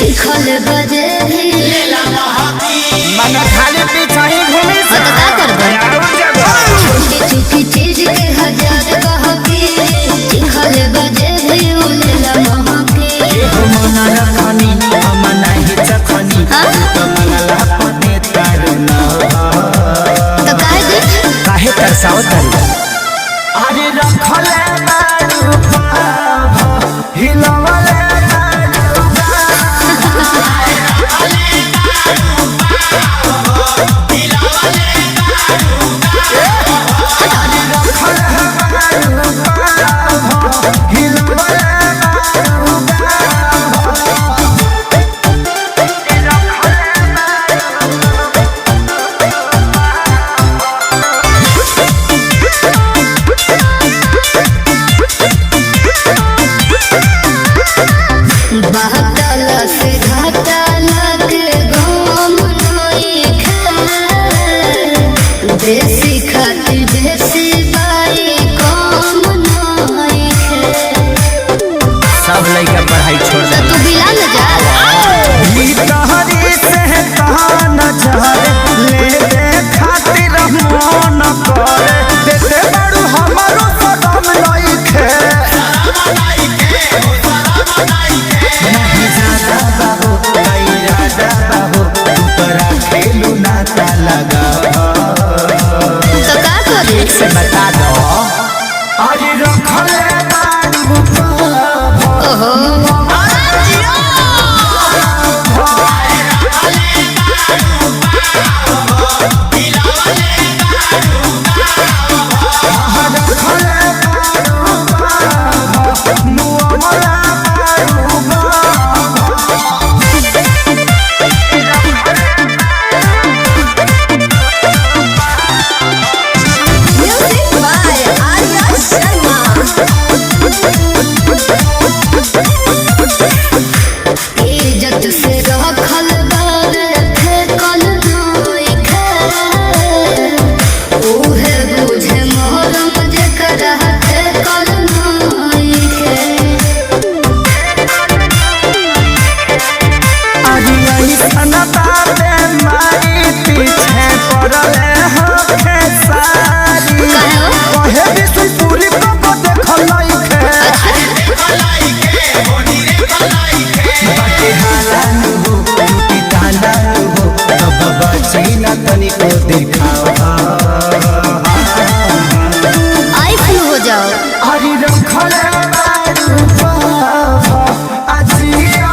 चिखल बजे मन खाली पीछा ही घूमी तो का करबे छोटी छोटी चीज के हजार कहबी चिखल बजे भी उलेला महकी मन रखनी हम नहीं चखनी तो मंगला पते तारू न तो काहे तरसाओ तरी अरे रखले बारू हिलवले देसी खातिर देसी बाई कम नहीं है सब लइका पढ़ाई छोड़ दे तू बिला न जा तहरी से कहां न चले ले दे खातिर मन करे देते बारू हमारो सदम लइखे नहीं जाता बाबू इरादा बाबू तोरा खेलू नाता लगा तो का करे से बता दो अरे रखले बारू ओहो इज्जत से रखल बार फेकल नहीं खे ओहे बुझे मोहरम जेकरा फेकल नहीं खे अरे सनता मारी पीछे पड़ले होखे सारी कहे बिसुपुरी को देखल लइखे बाटे हालान हो टूटी तालान हो तब बचैना तनिको दिखाओ आई फ्लू हो जाओ अरे रखले बारू अजिया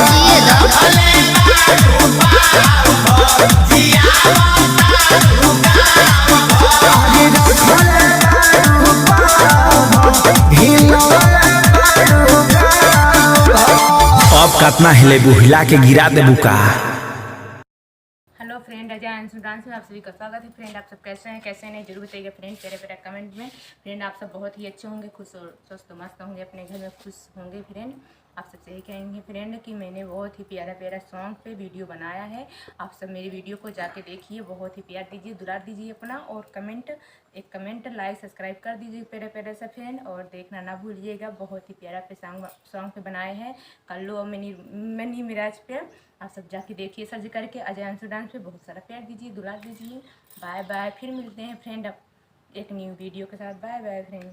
जिए दो अब कितना हिले बुहिला के गिरा दे बुका। Hello friend, Ajay Anshu dance में आप सभी का स्वागत है। फ्रेंड आप सब कैसे हैं, कैसे नहीं जरूर बताइएगा फ्रेंड प्यारे कमेंट में। फ्रेंड आप सब बहुत ही अच्छे होंगे, खुश और स्वस्थ मस्त होंगे, अपने घर में खुश होंगे। फ्रेंड आप सबसे यही कहेंगे फ्रेंड कि मैंने बहुत ही प्यारा सॉन्ग पे वीडियो बनाया है। आप सब मेरी वीडियो को जाके देखिए, बहुत ही प्यार दीजिए, दुलार दीजिए अपना, और एक कमेंट लाइक सब्सक्राइब कर दीजिए प्यारा सा फ्रेंड। और देखना ना भूलिएगा, बहुत ही प्यारा पे सॉन्ग पे बनाए हैं कल्लू और मनी मिराज पे। आप सब जाके देखिए, सर्च करके अजय अंशु डांस पे। बहुत सारा प्यार दीजिए, दुलार दीजिए। बाय बाय, फिर मिलते हैं फ्रेंड एक न्यू वीडियो के साथ। Bye bye friend.